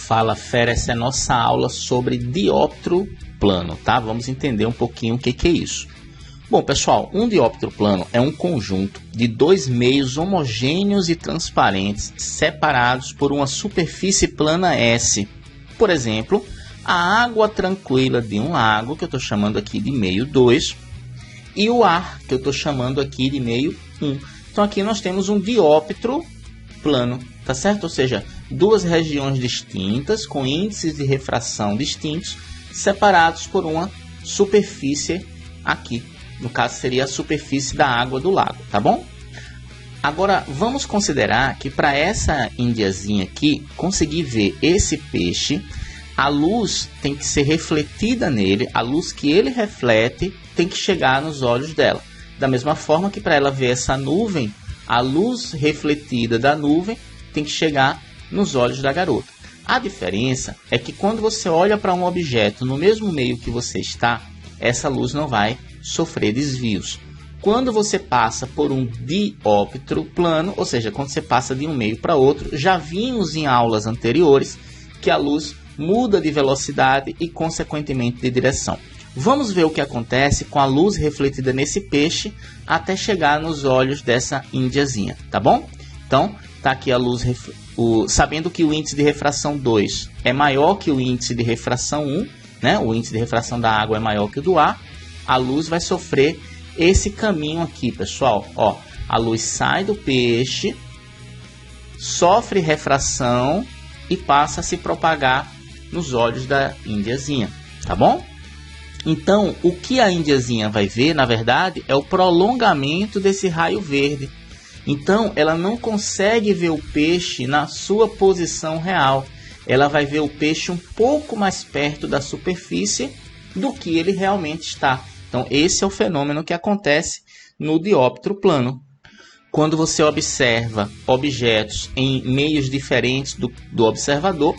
Fala Fera, essa é a nossa aula sobre dióptro plano, tá? Vamos entender um pouquinho o que é isso. Bom, pessoal, um dióptro plano é um conjunto de dois meios homogêneos e transparentes separados por uma superfície plana S. Por exemplo, a água tranquila de um lago, que eu estou chamando aqui de meio 2, e o ar, que eu estou chamando aqui de meio 1. Então aqui nós temos um dióptro plano, tá certo? Ou seja, duas regiões distintas com índices de refração distintos, separados por uma superfície aqui. No caso seria a superfície da água do lago, tá bom? Agora vamos considerar que para essa índiazinha aqui conseguir ver esse peixe, a luz tem que ser refletida nele, a luz que ele reflete tem que chegar nos olhos dela. Da mesma forma que para ela ver essa nuvem, a luz refletida da nuvem tem que chegar nos olhos da garota. A diferença é que quando você olha para um objeto no mesmo meio que você está, essa luz não vai sofrer desvios. Quando você passa por um dióptro plano, ou seja, quando você passa de um meio para outro, já vimos em aulas anteriores que a luz muda de velocidade e consequentemente de direção. Vamos ver o que acontece com a luz refletida nesse peixe até chegar nos olhos dessa índiazinha, tá bom? Então, tá aqui a luz, sabendo que o índice de refração 2 é maior que o índice de refração 1, né? O índice de refração da água é maior que o do ar, a luz vai sofrer esse caminho aqui, pessoal. Ó, a luz sai do peixe, sofre refração e passa a se propagar nos olhos da índiazinha, tá bom? Então, o que a índiazinha vai ver, na verdade, é o prolongamento desse raio verde. Então, ela não consegue ver o peixe na sua posição real. Ela vai ver o peixe um pouco mais perto da superfície do que ele realmente está. Então, esse é o fenômeno que acontece no dióptro plano. Quando você observa objetos em meios diferentes do observador,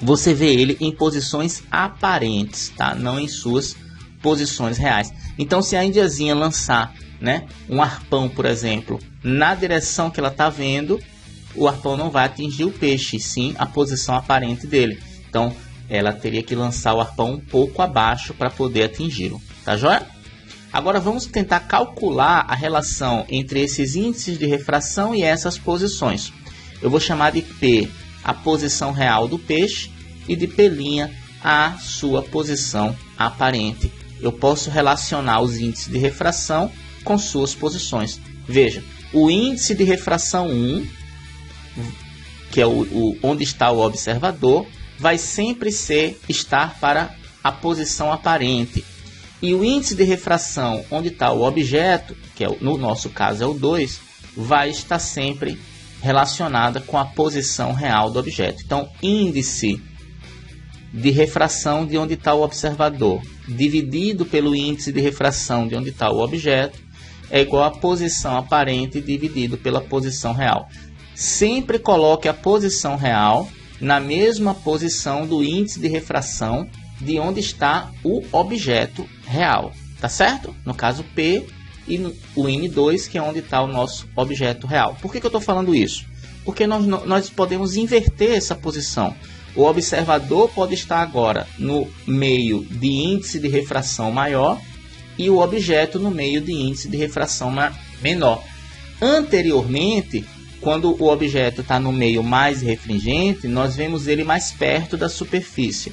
você vê ele em posições aparentes, tá? Não em suas posições reais. Então, se a índiazinha lançar, né, um arpão, por exemplo, na direção que ela está vendo, o arpão não vai atingir o peixe, sim a posição aparente dele. Então, ela teria que lançar o arpão um pouco abaixo para poder atingi-lo. Tá joia? Agora vamos tentar calcular a relação entre esses índices de refração e essas posições. Eu vou chamar de P a posição real do peixe e de P' a sua posição aparente. Eu posso relacionar os índices de refração com suas posições. Veja, o índice de refração 1, que é onde está o observador, vai sempre estar para a posição aparente. E o índice de refração onde está o objeto, que no nosso caso é o 2, vai estar sempre relacionada com a posição real do objeto. Então, índice de refração de onde está o observador dividido pelo índice de refração de onde está o objeto é igual a posição aparente dividido pela posição real. Sempre coloque a posição real na mesma posição do índice de refração de onde está o objeto real, tá certo? No caso P e o N2, que é onde está o nosso objeto real. Por que eu estou falando isso? Porque nós podemos inverter essa posição. O observador pode estar agora no meio de índice de refração maior e o objeto no meio de índice de refração menor. Anteriormente, quando o objeto está no meio mais refringente, nós vemos ele mais perto da superfície.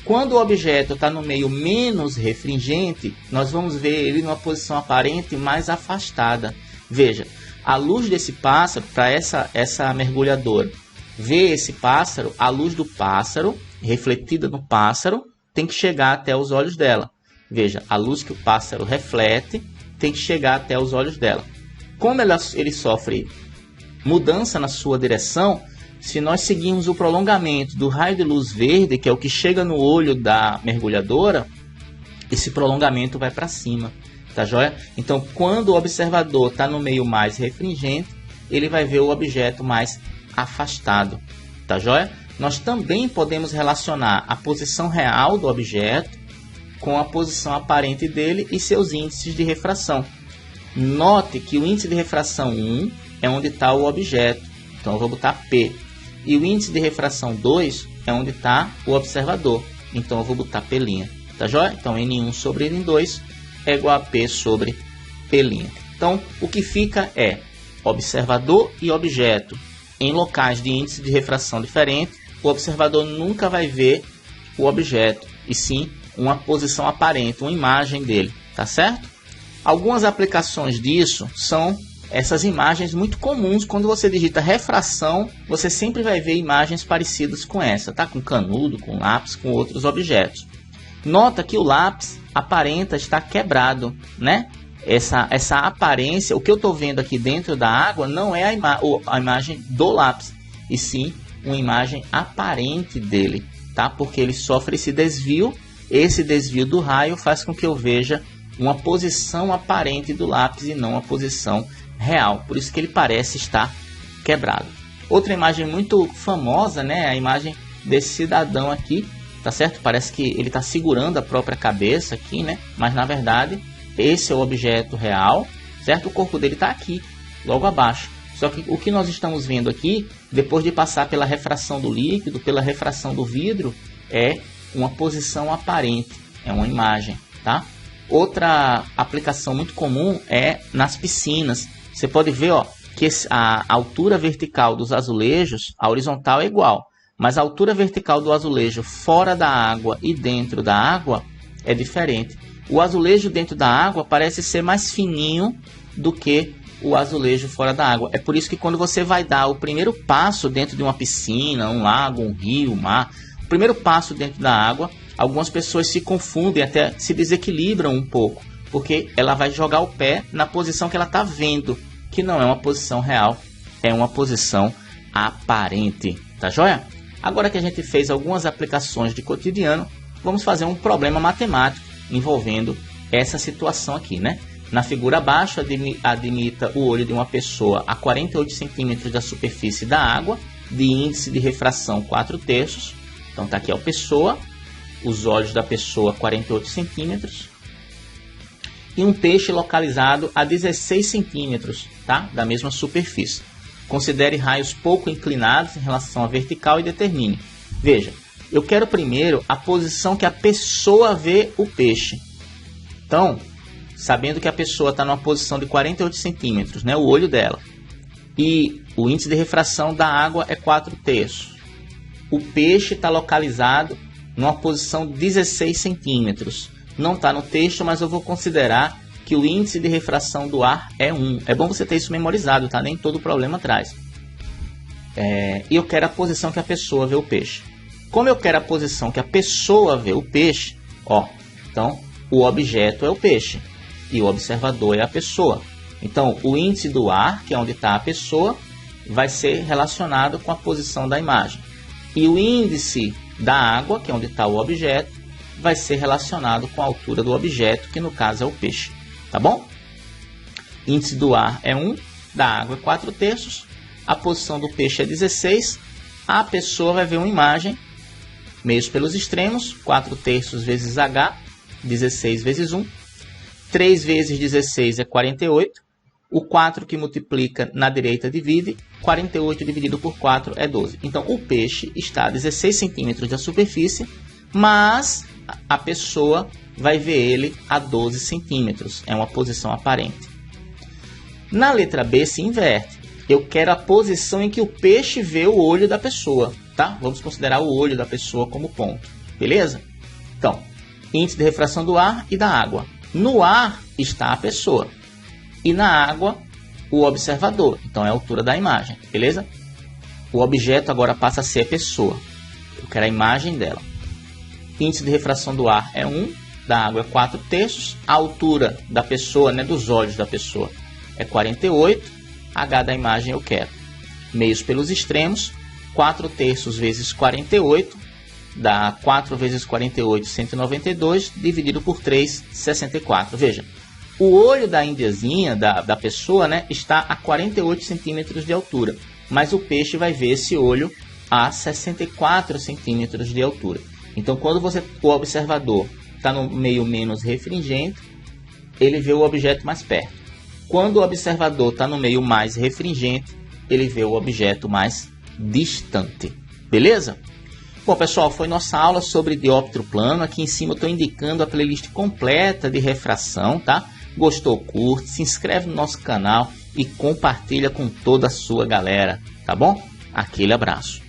Quando o objeto está no meio menos refringente, nós vamos ver ele numa posição aparente mais afastada. Veja, a luz desse pássaro, para essa mergulhadora ver esse pássaro, a luz do pássaro, refletida no pássaro, tem que chegar até os olhos dela. Veja, a luz que o pássaro reflete tem que chegar até os olhos dela. Como ele sofre mudança na sua direção, se nós seguirmos o prolongamento do raio de luz verde, que é o que chega no olho da mergulhadora, esse prolongamento vai para cima, tá joia? Então, quando o observador está no meio mais refringente, ele vai ver o objeto mais afastado, tá joia? Nós também podemos relacionar a posição real do objeto com a posição aparente dele e seus índices de refração. Note que o índice de refração 1 é onde está o objeto, então eu vou botar P. E o índice de refração 2 é onde está o observador. Então eu vou botar P', tá joia? Então N1 sobre N2 é igual a P sobre P'. Então o que fica é observador e objeto em locais de índice de refração diferente. O observador nunca vai ver o objeto, e sim uma posição aparente, uma imagem dele, tá certo? Algumas aplicações disso são essas imagens muito comuns. Quando você digita refração, você sempre vai ver imagens parecidas com essa, tá? Com canudo, com lápis, com outros objetos. Nota que o lápis aparenta estar quebrado, né? Essa aparência, o que eu estou vendo aqui dentro da água não é a imagem do lápis, e sim uma imagem aparente dele, tá? Porque ele sofre esse desvio do raio faz com que eu veja uma posição aparente do lápis e não a posição real, por isso que ele parece estar quebrado. Outra imagem muito famosa, né, é a imagem desse cidadão aqui, tá certo? Parece que ele está segurando a própria cabeça aqui, né? Mas na verdade esse é o objeto real, certo? O corpo dele está aqui, logo abaixo. Só que o que nós estamos vendo aqui, depois de passar pela refração do líquido, pela refração do vidro, é uma posição aparente, é uma imagem, tá? Outra aplicação muito comum é nas piscinas. Você pode ver, ó, que a altura vertical dos azulejos, a horizontal é igual, mas a altura vertical do azulejo fora da água e dentro da água é diferente. O azulejo dentro da água parece ser mais fininho do que o azulejo fora da água. É por isso que quando você vai dar o primeiro passo dentro de uma piscina, um lago, um rio, um mar, o primeiro passo dentro da água, algumas pessoas se confundem, até se desequilibram um pouco, porque ela vai jogar o pé na posição que ela está vendo, que não é uma posição real, é uma posição aparente, tá joia? Agora que a gente fez algumas aplicações de cotidiano, vamos fazer um problema matemático envolvendo essa situação aqui, né? Na figura abaixo, admita o olho de uma pessoa a 48 centímetros da superfície da água, de índice de refração 4/3. Então tá aqui a pessoa, os olhos da pessoa 48 centímetros. E um peixe localizado a 16 centímetros, tá? Da mesma superfície. Considere raios pouco inclinados em relação à vertical e determine. Veja, eu quero primeiro a posição que a pessoa vê o peixe. Então, sabendo que a pessoa está numa posição de 48 centímetros, né, o olho dela, e o índice de refração da água é 4/3. O peixe está localizado numa posição de 16 centímetros. Não está no texto, mas eu vou considerar que o índice de refração do ar é 1. É bom você ter isso memorizado, tá? Nem todo problema traz. E eu quero a posição que a pessoa vê o peixe. Como eu quero a posição que a pessoa vê o peixe, ó, então o objeto é o peixe e o observador é a pessoa. Então o índice do ar, que é onde está a pessoa, vai ser relacionado com a posição da imagem. E o índice da água, que é onde está o objeto, vai ser relacionado com a altura do objeto, que no caso é o peixe. Tá bom? Índice do ar é 1, da água é 4/3, a posição do peixe é 16, a pessoa vai ver uma imagem, meios pelos extremos, 4/3 vezes H, 16 vezes 1, 3 vezes 16 é 48, o 4 que multiplica na direita divide, 48 dividido por 4 é 12. Então o peixe está a 16 centímetros da superfície, mas a pessoa vai ver ele a 12 centímetros, é uma posição aparente. Na letra B se inverte, eu quero a posição em que o peixe vê o olho da pessoa, tá? Vamos considerar o olho da pessoa como ponto, beleza? Então, índice de refração do ar e da água. No ar está a pessoa e na água o observador, então é a altura da imagem, beleza? O objeto agora passa a ser a pessoa, eu quero a imagem dela. Índice de refração do ar é 1, da água é 4/3, a altura da pessoa, né, dos olhos da pessoa é 48, H da imagem eu quero. Meios pelos extremos, 4/3 vezes 48, dá 4 vezes 48, 192, dividido por 3, 64. Veja, o olho da indiazinha, da pessoa, né, está a 48 centímetros de altura, mas o peixe vai ver esse olho a 64 centímetros de altura. Então, quando o observador está no meio menos refringente, ele vê o objeto mais perto. Quando o observador está no meio mais refringente, ele vê o objeto mais distante. Beleza? Bom, pessoal, foi nossa aula sobre dióptro plano. Aqui em cima eu estou indicando a playlist completa de refração, tá? Gostou, curte, se inscreve no nosso canal e compartilha com toda a sua galera, tá bom? Aquele abraço.